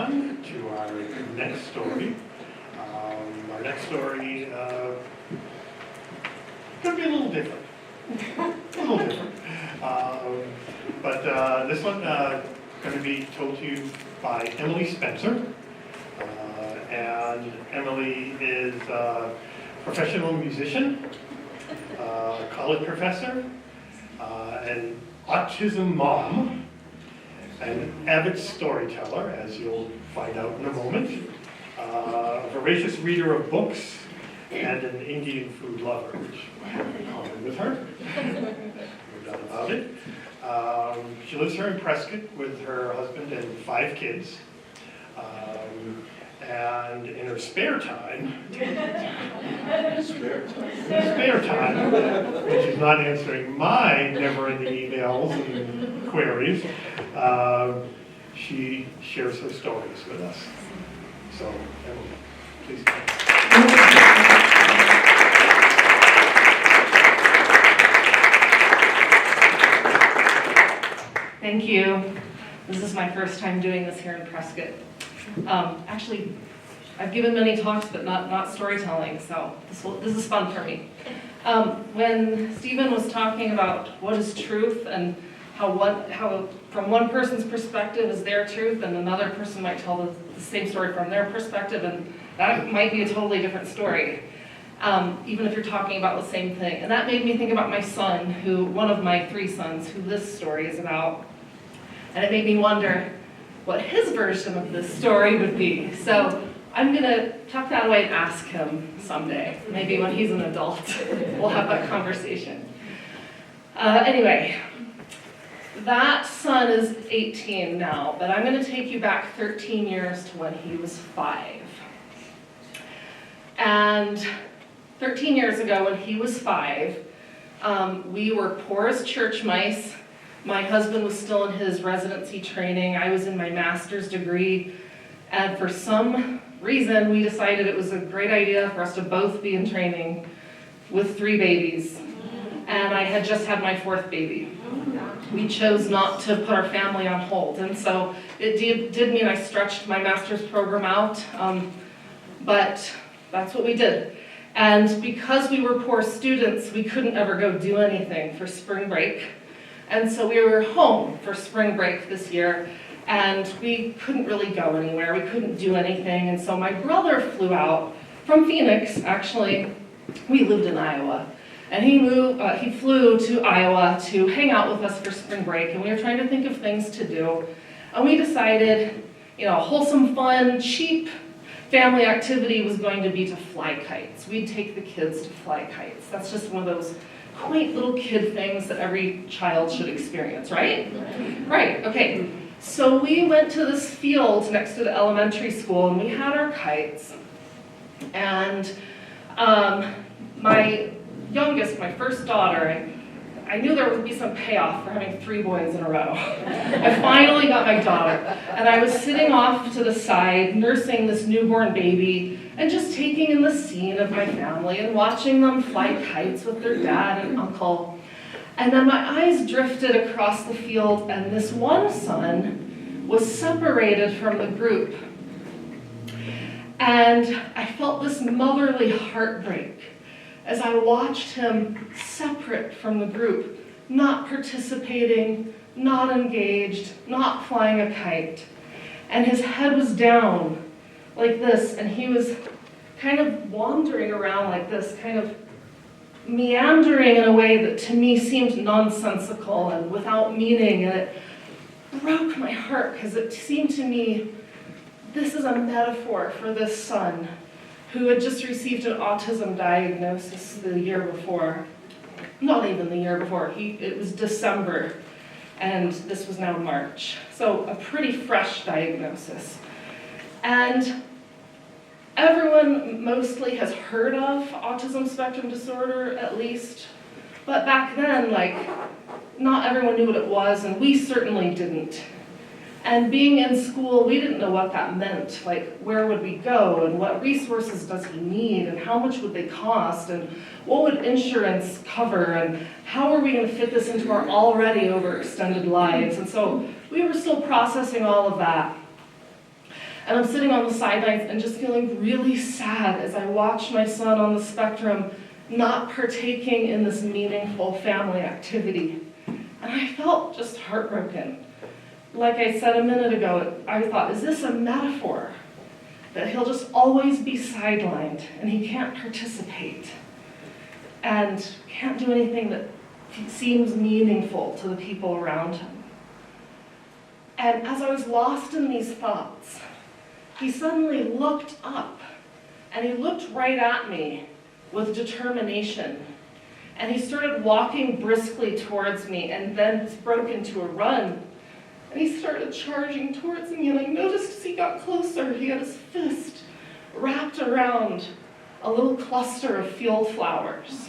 on to our next story. Our next story could be a little different. But this one going to be told to you by Emily Spencer. And Emily is a professional musician, college professor, an autism mom, an avid storyteller, as you'll find out in a moment, a voracious reader of books, and an Indian food lover, which I have in common with her. No doubt about it. She lives here in Prescott with her husband and 5 kids. And in her spare time, when she's not answering my never-ending emails and queries, she shares her stories with us. So, Emily, please come. Thank you. This is my first time doing this here in Prescott. Actually, I've given many talks, but not storytelling, so this is fun for me. When Stephen was talking about what is truth and how from one person's perspective is their truth, and another person might tell the same story from their perspective, and that might be a totally different story, even if you're talking about the same thing. And that made me think about my son, one of my 3 sons, who this story is about. And it made me wonder what his version of this story would be. So I'm going to tuck that away and ask him someday. Maybe when he's an adult, we'll have that conversation. Anyway, that son is 18 now, but I'm going to take you back 13 years to when he was 5. And 13 years ago, when he was 5, we were poor as church mice. My husband was still in his residency training. I was in my master's degree. And for some reason, we decided it was a great idea for us to both be in training with 3 babies. And I had just had my 4th baby. We chose not to put our family on hold. And so it did mean I stretched my master's program out. But that's what we did. And because we were poor students, we couldn't ever go do anything for spring break. And so we were home for spring break this year, and we couldn't really go anywhere. We couldn't do anything. And so my brother flew out from Phoenix, actually. We lived in Iowa. And he flew to Iowa to hang out with us for spring break, and we were trying to think of things to do. And we decided, wholesome, fun, cheap family activity was going to be to fly kites. We'd take the kids to fly kites. That's just one of those quaint little kid things that every child should experience, right? Right, okay. So we went to this field next to the elementary school, and we had our kites. And my youngest, my first daughter, I knew there would be some payoff for having 3 boys in a row. I finally got my daughter, and I was sitting off to the side, nursing this newborn baby, and just taking in the scene of my family and watching them fly kites with their dad and uncle. And then my eyes drifted across the field, and this one son was separated from the group. And I felt this motherly heartbreak as I watched him separate from the group, not participating, not engaged, not flying a kite. And his head was down like this, and he was kind of wandering around like this, kind of meandering in a way that to me seemed nonsensical and without meaning, and it broke my heart because it seemed to me this is a metaphor for this son who had just received an autism diagnosis the year before. Not even the year before, it was December, and this was now March. So a pretty fresh diagnosis. And everyone mostly has heard of autism spectrum disorder, at least. But back then, not everyone knew what it was, and we certainly didn't. And being in school, we didn't know what that meant. Where would we go, and what resources does he need, and how much would they cost, and what would insurance cover, and how are we going to fit this into our already overextended lives? And so we were still processing all of that. And I'm sitting on the sidelines and just feeling really sad as I watch my son on the spectrum not partaking in this meaningful family activity. And I felt just heartbroken. Like I said a minute ago, I thought, is this a metaphor? That he'll just always be sidelined and he can't participate and can't do anything that seems meaningful to the people around him. And as I was lost in these thoughts, he suddenly looked up and he looked right at me with determination. And he started walking briskly towards me and then broke into a run. And he started charging towards me, and I noticed as he got closer, he had his fist wrapped around a little cluster of field flowers.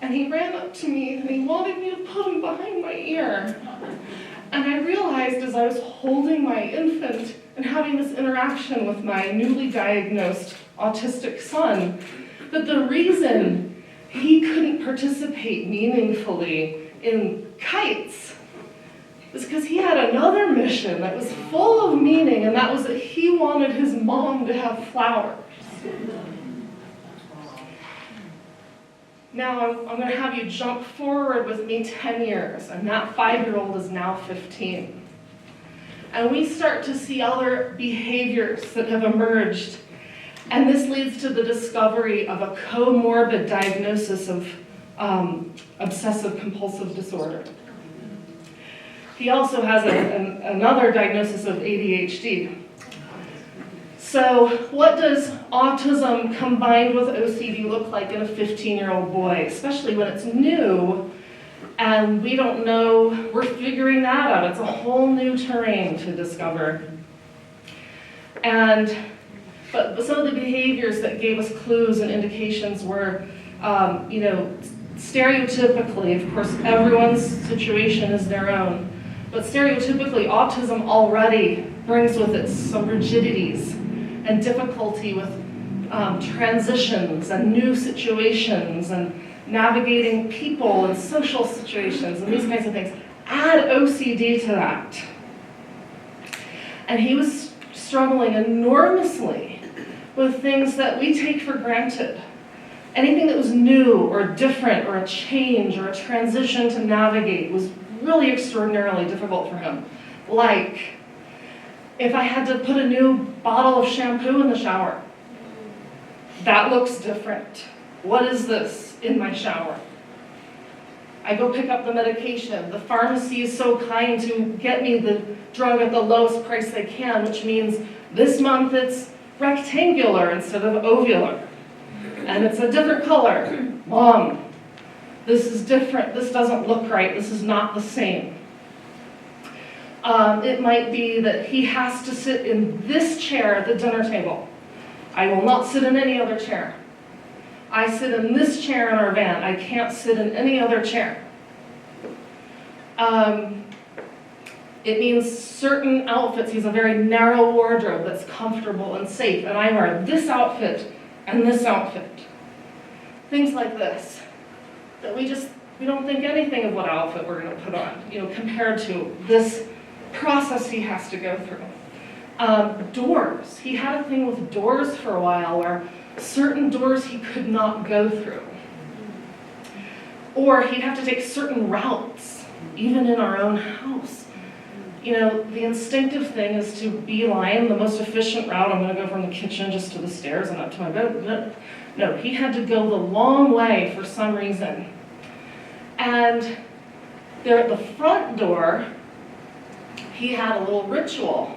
And he ran up to me and he wanted me to put him behind my ear. And I realized as I was holding my infant and having this interaction with my newly diagnosed autistic son, that the reason he couldn't participate meaningfully in kites was because he had another mission that was full of meaning, and that was that he wanted his mom to have flowers. Now I'm going to have you jump forward with me 10 years, and that 5-year-old is now 15. And we start to see other behaviors that have emerged, and this leads to the discovery of a comorbid diagnosis of obsessive-compulsive disorder. He also has another diagnosis of ADHD. So what does autism combined with OCD look like in a 15-year-old boy, especially when it's new and we don't know, we're figuring that out. It's a whole new terrain to discover. But some of the behaviors that gave us clues and indications were, stereotypically, of course, everyone's situation is their own, but stereotypically, autism already brings with it some rigidities and difficulty with transitions and new situations and navigating people and social situations and these kinds of things. Add OCD to that. And he was struggling enormously with things that we take for granted. Anything that was new or different or a change or a transition to navigate was really extraordinarily difficult for him. Like, if I had to put a new bottle of shampoo in the shower, that looks different. What is this in my shower? I go pick up the medication. The pharmacy is so kind to get me the drug at the lowest price they can, which means this month it's rectangular instead of ovular. And it's a different color. Mom, this is different. This doesn't look right. This is not the same. It might be that he has to sit in this chair at the dinner table. I will not sit in any other chair. I sit in this chair in our van. I can't sit in any other chair. It means certain outfits. He has a very narrow wardrobe that's comfortable and safe, and I wear this outfit and this outfit. Things like this, that we don't think anything of what outfit we're going to put on, compared to this process he has to go through. Doors. He had a thing with doors for a while where certain doors he could not go through. Or he'd have to take certain routes, even in our own house. The instinctive thing is to beeline the most efficient route. I'm going to go from the kitchen just to the stairs and up to my bed. No, he had to go the long way for some reason. And there at the front door, he had a little ritual.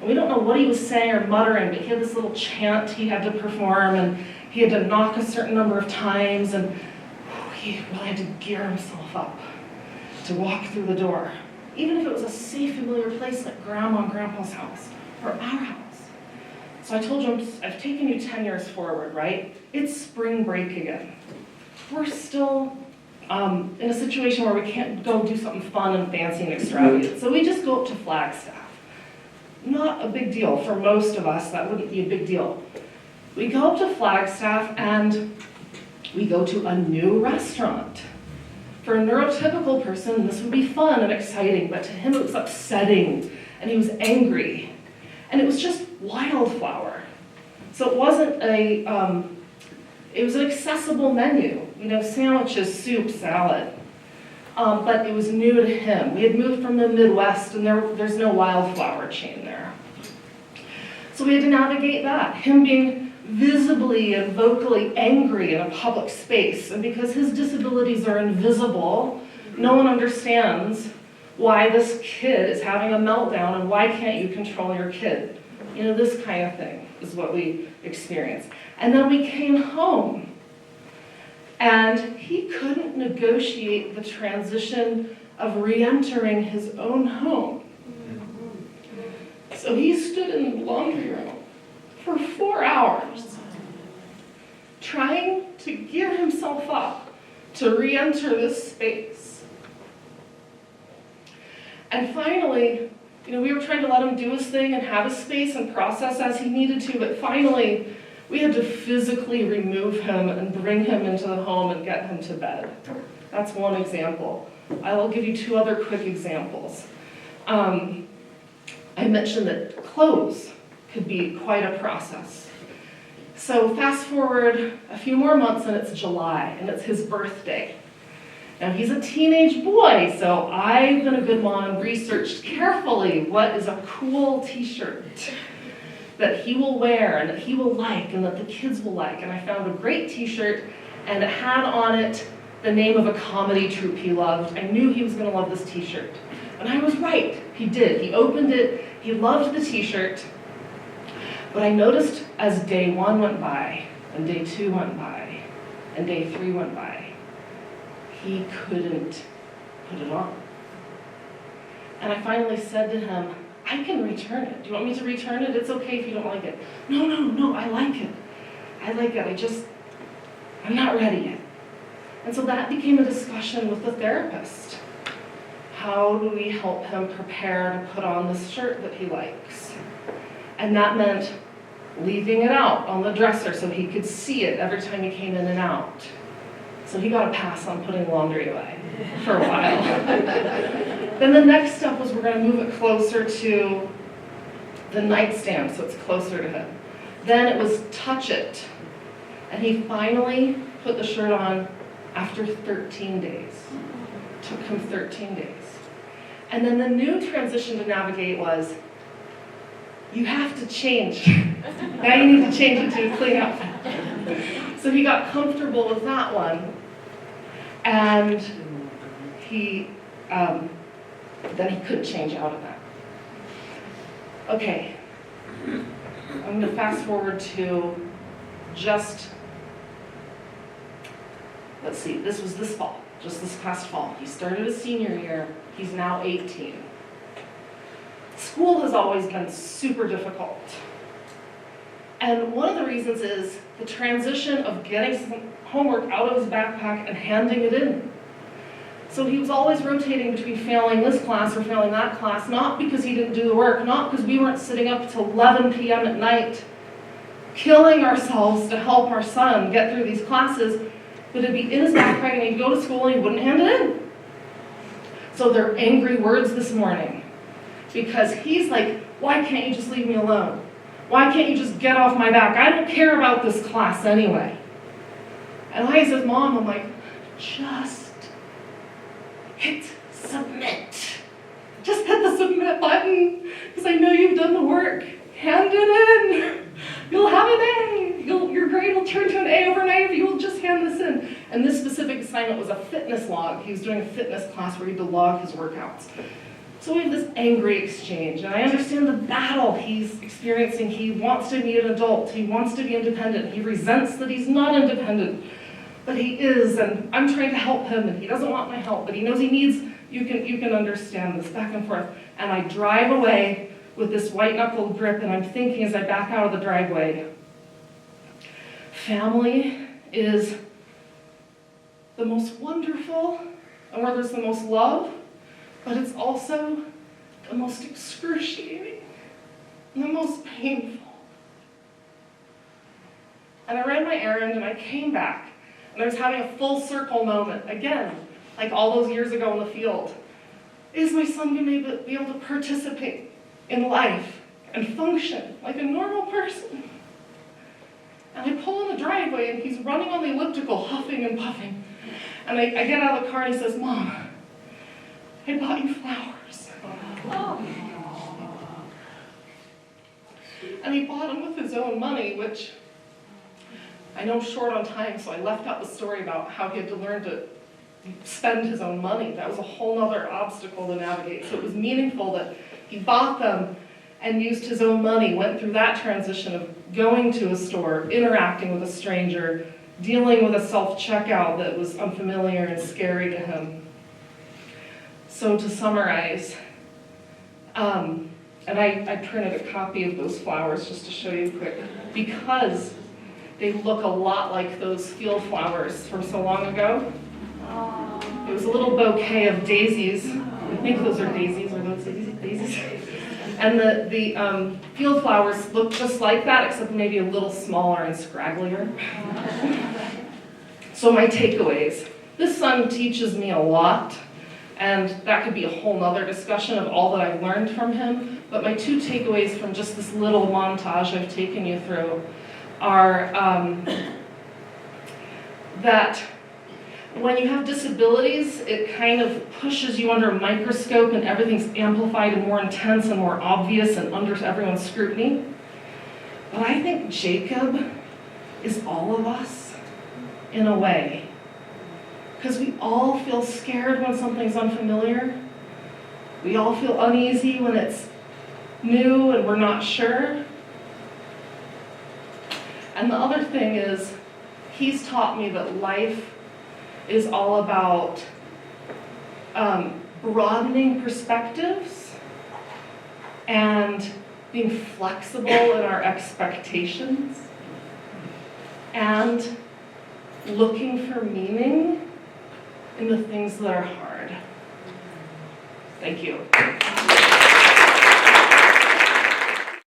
We don't know what he was saying or muttering, but he had this little chant he had to perform, and he had to knock a certain number of times, and he really had to gear himself up to walk through the door. Even if it was a safe, familiar place like Grandma and Grandpa's house, or our house. So I told him, I've taken you 10 years forward, right? It's spring break again. We're still in a situation where we can't go do something fun and fancy and extravagant. So we just go up to Flagstaff. Not a big deal for most of us. That wouldn't be a big deal. We go up to Flagstaff and we go to a new restaurant. For a neurotypical person, this would be fun and exciting, but to him it was upsetting, and he was angry. And it was just wildflower. So it wasn't it was an accessible menu, sandwiches, soup, salad. But it was new to him. We had moved from the Midwest, and there's no wildflower chain there. So we had to navigate that, him being visibly and vocally angry in a public space. And because his disabilities are invisible, no one understands why this kid is having a meltdown and why can't you control your kid. This kind of thing is what we experienced. And then we came home, and he couldn't negotiate the transition of re-entering his own home. So he stood in the laundry room for 4 hours, trying to gear himself up to re-enter this space. And finally, we were trying to let him do his thing and have his space and process as he needed to, but finally, we had to physically remove him and bring him into the home and get him to bed. That's one example. I will give you 2 other quick examples. I mentioned that clothes could be quite a process. So fast forward a few more months and it's July and it's his birthday. Now he's a teenage boy, so I've been a good mom, researched carefully what is a cool t-shirt that he will wear and that he will like and that the kids will like. And I found a great t-shirt and it had on it the name of a comedy troupe he loved. I knew he was going to love this t-shirt. And I was right. He did. He opened it. He loved the t-shirt. But I noticed as day 1 went by, and day 2 went by, and day 3 went by, he couldn't put it on. And I finally said to him, I can return it. Do you want me to return it? It's okay if you don't like it. No, I like it. I like it. I'm not ready yet. And so that became a discussion with the therapist. How do we help him prepare to put on this shirt that he likes? And that meant leaving it out on the dresser so he could see it every time he came in and out. So he got a pass on putting laundry away for a while. Then the next step was we're going to move it closer to the nightstand so it's closer to him. Then it was touch it. And he finally put the shirt on after 13 days. It took him 13 days. And then the new transition to navigate was, you have to change. Now you need to change it to a clean outfit. So he got comfortable with that one. And then he couldn't change out of that. Okay, I'm going to fast forward to let's see, this was this fall, just this past fall. He started his senior year, he's now 18. School has always been super difficult. And one of the reasons is the transition of getting some homework out of his backpack and handing it in. So he was always rotating between failing this class or failing that class, not because he didn't do the work, not because we weren't sitting up till 11 p.m. at night, killing ourselves to help our son get through these classes, but it'd be in his backpack and he'd go to school and he wouldn't hand it in. So they're angry words this morning because he's like, why can't you just leave me alone? Why can't you just get off my back? I don't care about this class anyway. And I says, Mom, I'm like, just hit submit. Just hit the submit button because I know you've done the work. Hand it in. You'll have an A. Your grade will turn to an A overnight if you will just hand this in. And this specific assignment was a fitness log. He was doing a fitness class where he had to log his workouts. So we have this angry exchange, and I understand the battle he's experiencing. He wants to be an adult. He wants to be independent. He resents that he's not independent, but he is, and I'm trying to help him, and he doesn't want my help, but he knows he needs, you can understand this back and forth. And I drive away with this white-knuckled grip, and I'm thinking as I back out of the driveway, family is the most wonderful, and where there's the most love, but it's also the most excruciating and the most painful. And I ran my errand and I came back and I was having a full circle moment, again, like all those years ago in the field. Is my son going to be able to participate in life and function like a normal person. And I pull in the driveway and he's running on the elliptical, huffing and puffing. And I get out of the car and he says, "Mom, I bought you flowers." And he bought them with his own money, which I know I'm short on time, so I left out the story about how he had to learn to spend his own money. That was a whole other obstacle to navigate. So it was meaningful that he bought them and used his own money, went through that transition of going to a store, interacting with a stranger, dealing with a self-checkout that was unfamiliar and scary to him. So to summarize, and I printed a copy of those flowers just to show you quick, because they look a lot like those field flowers from so long ago. It was a little bouquet of daisies. I think those are daisies, or those daisies? And the field flowers look just like that, except maybe a little smaller and scragglier. So my takeaways. This son teaches me a lot, and that could be a whole nother discussion of all that I've learned from him. But my two takeaways from just this little montage I've taken you through are that when you have disabilities, it kind of pushes you under a microscope and everything's amplified and more intense and more obvious and under everyone's scrutiny. But I think Jacob is all of us in a way. Because we all feel scared when something's unfamiliar. We all feel uneasy when it's new and we're not sure. And the other thing is, he's taught me that life is all about broadening perspectives and being flexible in our expectations and looking for meaning in the things that are hard. Thank you.